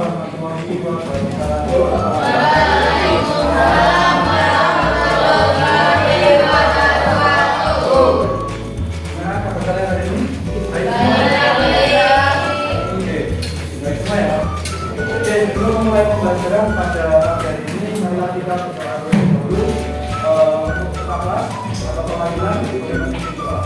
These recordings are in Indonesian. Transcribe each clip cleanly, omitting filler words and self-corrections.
warahmatullahi wabarakatuh. Nah, kabar kalian hari ini? Baik. Oke, baik semua ya. Oke, sebelum memulai pembelajaran pada pagi hari ini, marilah kita berdoa dulu. Untuk apa? Atau pemanggilan bagaimana doa?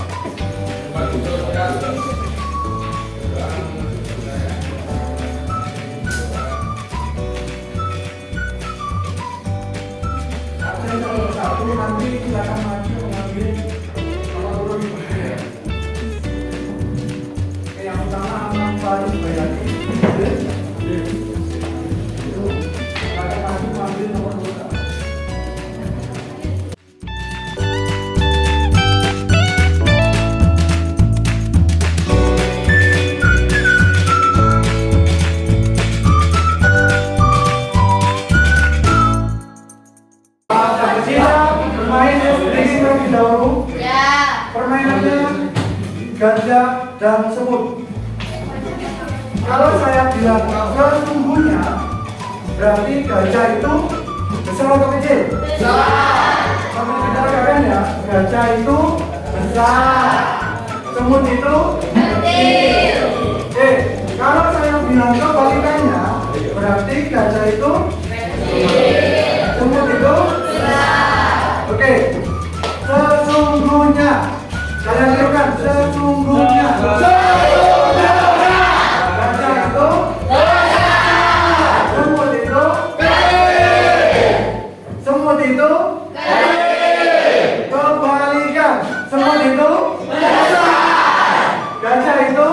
Satu nanti silakan maju mengambil nomor urut ya. Oke, yang pertama Amang Farid Bayati. Itu silakan maju mengambil nomor urut. Permainannya gajah dan semut. Kalau saya bilang sesungguhnya, berarti gajah itu besar atau kecil? Besar. Sama kita katakan ya, gajah itu besar, semut itu kecil. Oke, kalau saya bilang kebalikannya, berarti gajah itu kecil, semut itu besar. Oke, sesungguhnya. Kalian lihatkan sesungguhnya. Gajah itu semut itu semut itu kebalikan. Semut itu gajah itu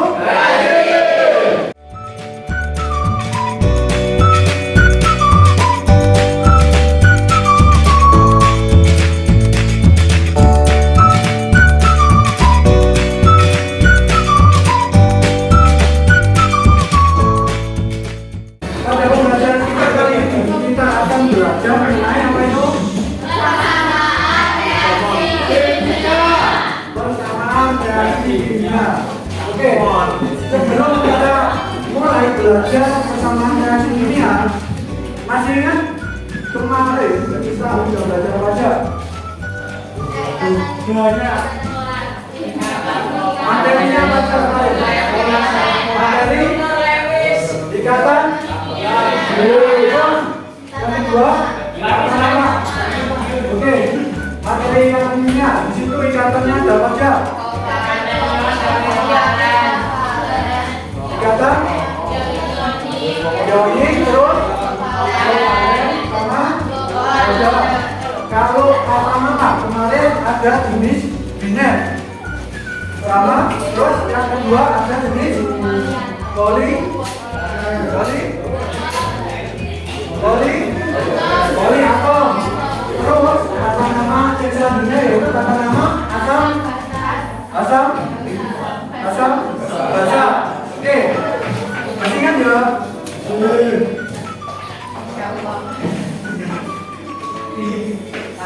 sebelum kita mulai belajar persamaan reaksi kimia, masih ingat kemarin kita sudah belajar apa aja? Banyak. Materinya apa kemarin? Materi, ikatan, yang kedua, nama. Oke, materi ikatan kimia. Di situ ikatannya ada apa aja? Ikatan ionik terus sama ada. Kalau kata kemarin ada jenis biner sama, terus yang kedua ada jenis poli atom. Terus kata nama yang selanjutnya yaitu kata nama asam basa. Oke, masih ingat ya?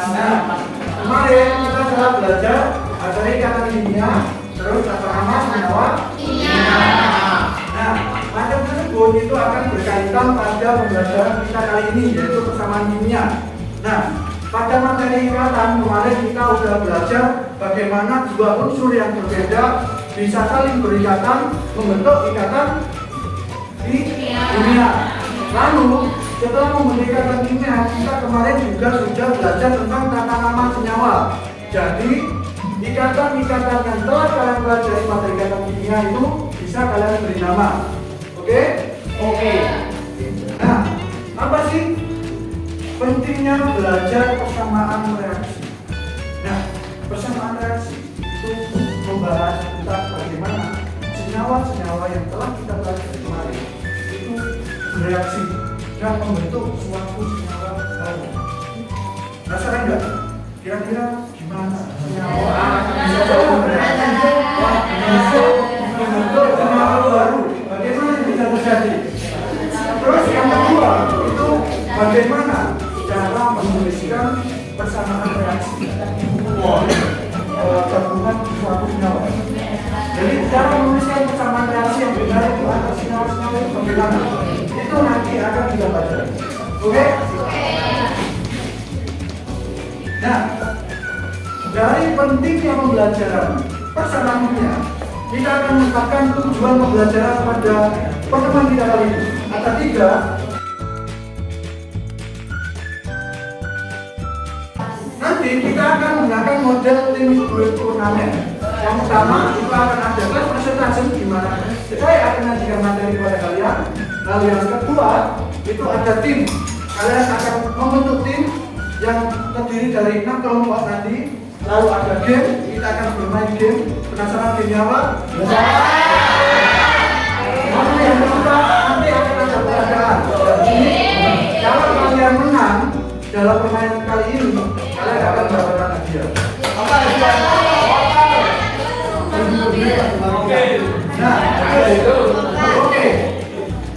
Nah, kemarin kita telah belajar materi ikatan kimia, terus kata nama senyawa kimia. Nah, macam tersebut itu akan berkaitan pada pembelajaran kita kali ini, yaitu persamaan kimia. Nah, pada materi ikatan kemarin kita sudah belajar bagaimana dua unsur yang berbeda bisa saling berikatan membentuk ikatan kimia. Lalu setelah membentuk ikatan kimia, kita kemarin juga sudah belajar tentang tata nama senyawa. Jadi ikatan-ikatan yang telah kalian pelajari pada ikatan kimia itu bisa kalian beri nama. Oke? Oke. Nah, apa sih pentingnya belajar persamaan reaksi? Nah, persamaan reaksi itu membahas tentang bagaimana senyawa-senyawa yang telah kita pelajari kemarin itu bereaksi dan membentuk suatu senyawa baru. Penasaran nggak? Kira-kira gimana senyawa bisa bereaksi membentuk senyawa baru? Bagaimana bisa terjadi? Terus yang kedua itu bagaimana cara menuliskan persamaan reaksi gabungan suatu senyawa. Jadi cara menuliskan persamaan reaksi yang benar itu ada senyawa-senyawa yang bagaimana? Itu nanti bisa baca. Oke? Nah, dari pentingnya pembelajaran selanjutnya kita akan menetapkan tujuan pembelajaran pada pertemuan kita kali ini. Ada 3. Nanti kita akan menggunakan model tim turnamen. Yang pertama itu akan ada kelas presentasi di mana saya akan mengajarkan materi kepada kalian. Lalu yang kedua itu ada tim. Kalian akan membentuk tim yang terdiri dari 6 kelompok nanti. Lalu ada game, kita akan bermain game. Penasaran gamenya apa? Lalu yang kedua nanti akan ada peragaan. Kalau kalian menang dalam permainan kali ini, kalian akan mendapatkan hadiah. Apa hadiah? Nah, oke.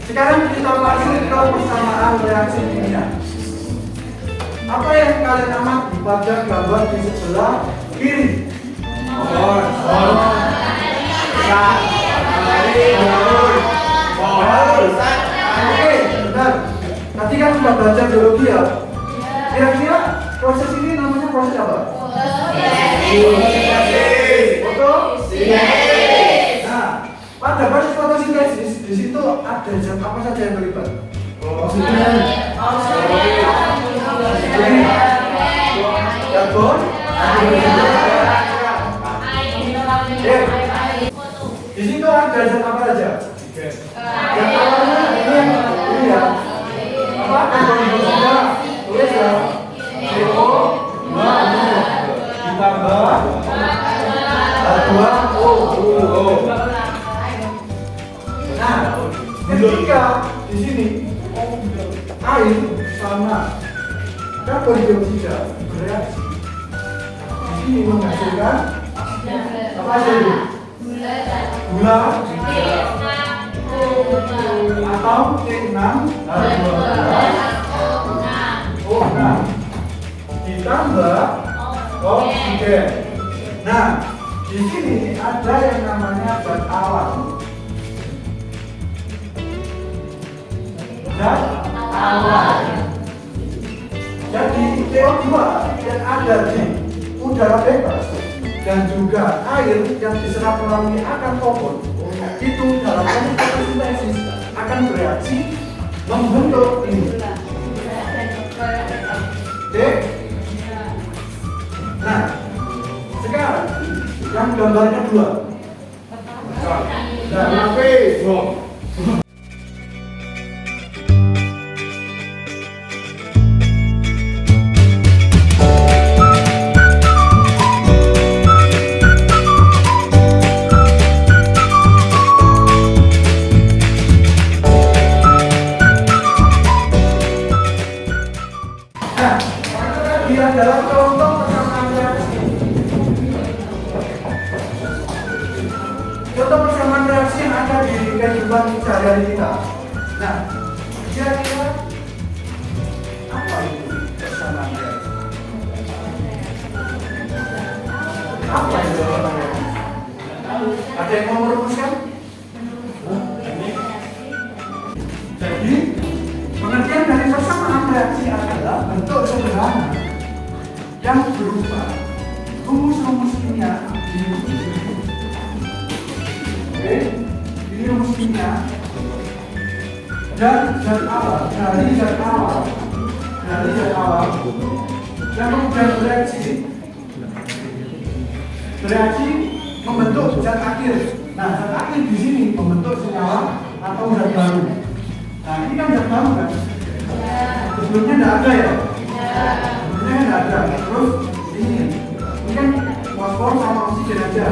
Sekarang kita masuk ke persamaan reaksi kimia. Apa yang kalian amati pada gambar di sebelah kiri? Oke, benar. Tadi kan sudah belajar biologi ya. Kira-kira proses ini namanya proses apa? Fotosintesis. Nah, pada proses fotosintesis di situ ada zat apa saja yang terlibat? Oksigen, karbon, di situ ada zat apa saja? Yang awalnya ini ya. Apa? Karbon dioksida, tulis ya. CO, ditambah H2O. Nah, ketika di sini air sama karbon dioksida bereaksi, di sini menghasilkan apa saja? Gula atau C6H12O6 ditambah oksigen. Nah, di sini ada yang namanya zat awal. Zat awal. Jadi CO2 yang ada di udara bebas dan juga air yang diserap melalui akar pohon itu dalam proses fotosintesis akan bereaksi membentuk ini. Oke? Nah, sekarang yang gambarnya 2. Nah, dia adalah contoh persamaan reaksi. Contoh persamaan reaksi yang ada di kehidupan sehari-hari kita. Nah, kira-kira apa itu persamaan reaksi? Apa itu persamaan reaksi? Ada yang mau merumuskan? Jadi, pengertian dari persamaan reaksi adalah bentuk sederhana yang berupa rumus-rumus kimia. Oke, ini rumus kimia dan zat awal yang kemudian bereaksi membentuk zat akhir. Nah, zat akhir di sini membentuk senyawa atau zat baru. Nah, ini kan zat baru kan? Sebelumnya tidak ada ya? Sebelumnya tidak ada. Terus ini kan fosfor sama oksigen aja.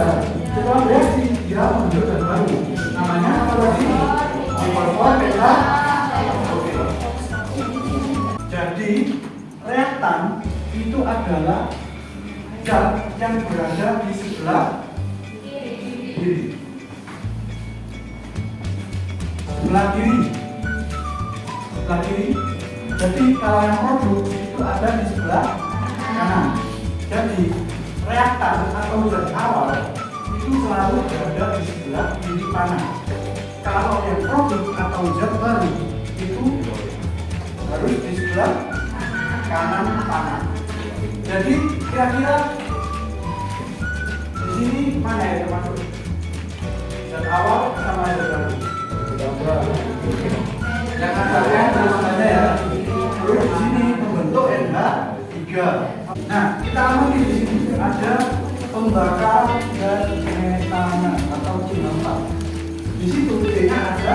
Setelah reaksi dia membentuk zat baru. Namanya apa tadi? Fosfor beta. Oke. Jadi reaktan itu adalah zat yang berada di sebelah kiri. Sebelah kiri. Jadi kalau yang produk itu ada di sebelah kanan. Jadi reaktan atau zat awal itu selalu berada di sebelah kiri kanan. Kalau yang produk atau zat baru itu harus di sebelah kanan tangan. Jadi kira-kira di sini mana ya termasuk? Dan awal sama yang baru. Yang ada namanya ya. Terus di sini membentuk NH3. Nah, kita amati di sini ada pembakar dan metana atau C4. Di situ D-nya ada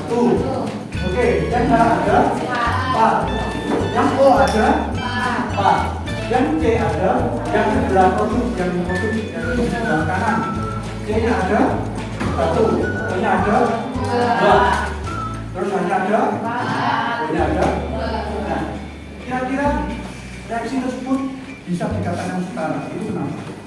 1. Oke, yang H ada 4. Yang O ada 4. Yang C ada, yang sebelah sebelah kanan. C-nya ada 1. O-nya ada 2. Terus H-nya ada 4. O-nya ada. Nah, kira-kira reaksi tersebut bisa dikatakan setara. Itu kenapa?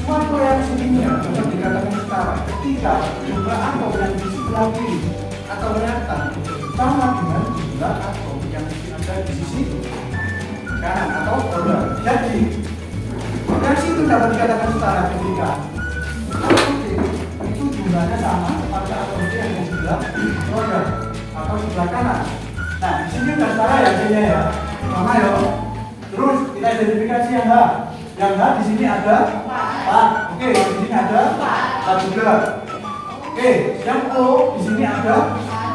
Suatu reaksi kimia dapat dikatakan setara ketika jumlah atom yang di sebelah kiri atau reaktan sama dengan jumlah atom yang ada di sisi kanan atau sebelah. Jadi reaksi itu dapat dikatakan setara ketika atom C itu jumlahnya sama pada atom C yang di sebelah roda atau sebelah kanan. Nah, di sini sudah setara ya C-nya ya, sama ya. Terus kita identifikasi yang H. Yang H di sini ada 4. Oke, di sini ada 4 juga. Oke, yang O di sini ada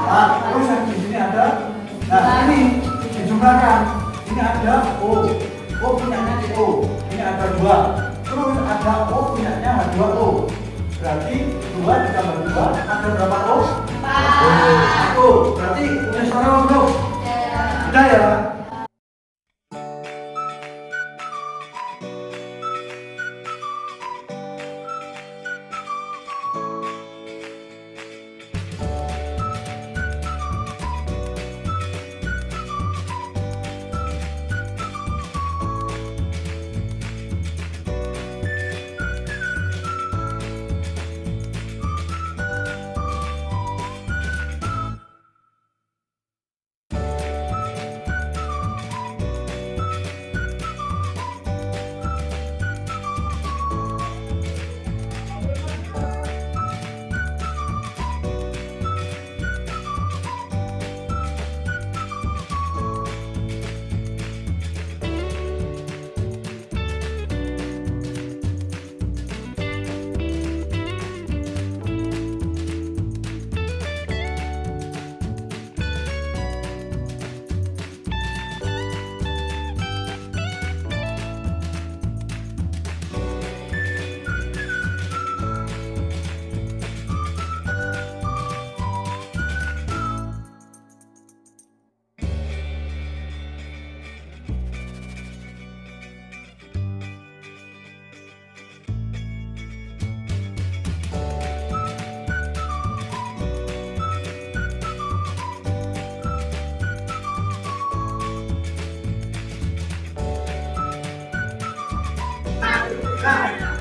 4. Terus yang di sini ada. Nah, ini dijumlahkan. Ini ada O. O punyanya O. Ini ada 2. Terus ada O punyanya H2O. Berarti 2 ditambah 2 ada berapa O? 4. O. Berarti udah setara belum? Sudah ya.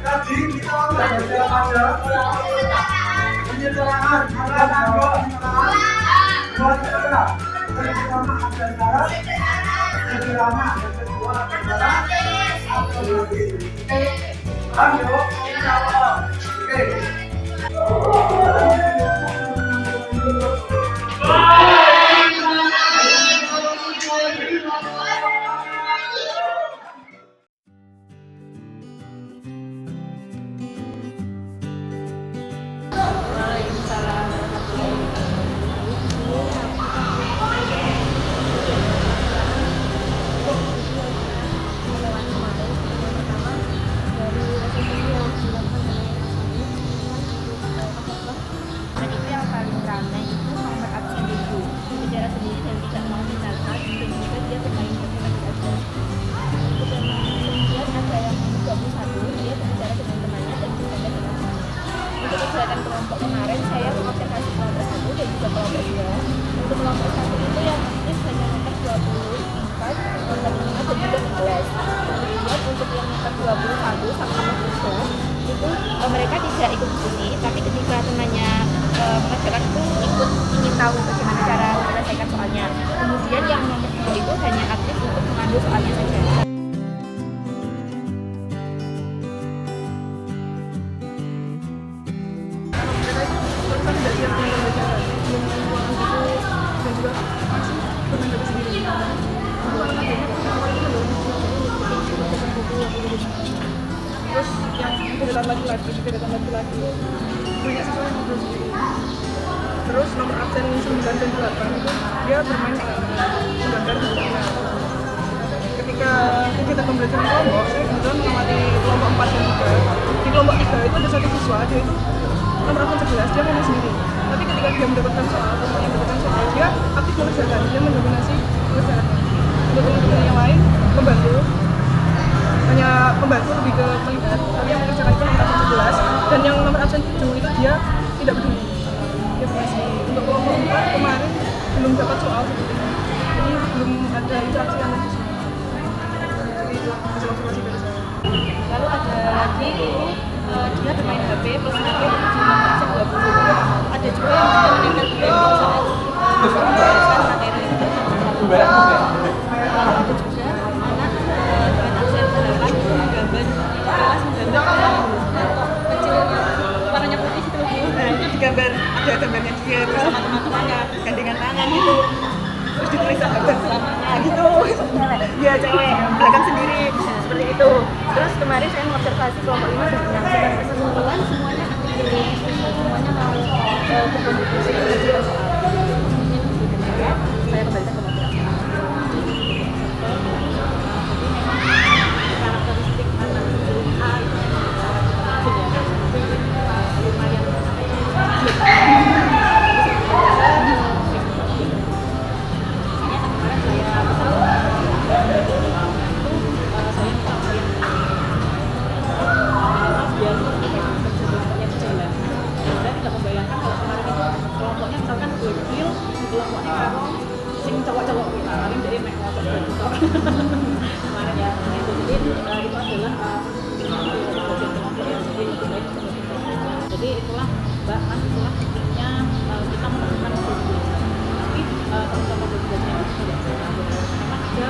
Tadi kita sudah baca penyerangan dua cara. Yang pertama ada cara sederhana, yang kedua ada cara absolutif. Ayo, oke. Kelompok kemarin saya mengobservasi kelompok 1 dan juga kelompok 2. Untuk kelompok 1 itu yang aktif hanya nomor 24, nomor 5 dan juga 11. Kemudian untuk yang nomor 21 sama nomor 10 itu mereka tidak ikut diskusi, tapi ketika temannya mengerjakan itu ikut ingin tahu bagaimana cara menyelesaikan soalnya. Kemudian yang nomor 2 itu hanya aktif untuk mengambil soalnya saja. juga masih bermain sendiri. Terus yang deretan laki-laki banyak siswa yang ngobrol sendiri. Terus nomor absen 9 dan 8 itu dia bermain menggambar di sana. Ketika kegiatan pembelajaran kelompok, saya kebetulan mengamati kelompok 4 dan 3. Di kelompok 3 itu ada satu siswa, dia itu nomor absen 11, dia main sendiri. Tapi ketika dia mendapatkan soal, kelompoknya mendapatkan soal, dia aktif mengerjakan, dia mendominasi pengerjaannya. Untuk teman-teman yang lain membantu, hanya membantu lebih ke melihat, tapi yang mengerjakan itu nomor absen 11 dan yang nomor absen 7 itu dia tidak peduli. Dia masih untuk kelompok 4 kemarin belum dapat soal jadi belum ada interaksi antar siswa. Jadi itu hasil observasi dari saya. Lalu ada lagi ini dia bermain HP plus HP itu cuma 20. Ada juga yang meningkat game misalnya menghabiskan materi itu. Lalu ada juga anak dengan absen 8 itu menggambar kelas menggambar kecil warnanya putih itu. Nah itu digambar, ada gambarnya dia bersama teman-temannya gandengan tangan gitu. Terus ditulis sahabat selamanya gitu. Dia cewek, belakang sendiri seperti itu. Terus kemarin saya mengobservasi kelompok 5 dan 6 secara keseluruhan semuanya aktif, semuanya mau berkontribusi mengerjakan soal. Ini sebenarnya saya kembalikan ke moderator. Karakteristik anak A itu lumayan kelompoknya misalkan berdil kelompoknya karo sing cowok-cowok kita paling dari mek motor berjuta kemarin ya itu jadi itu adalah bagian kelompok yang jadi lebih baik jadi itulah mbak mas itulah intinya kita menemukan tapi contoh-contoh belajar yang tidak memang ada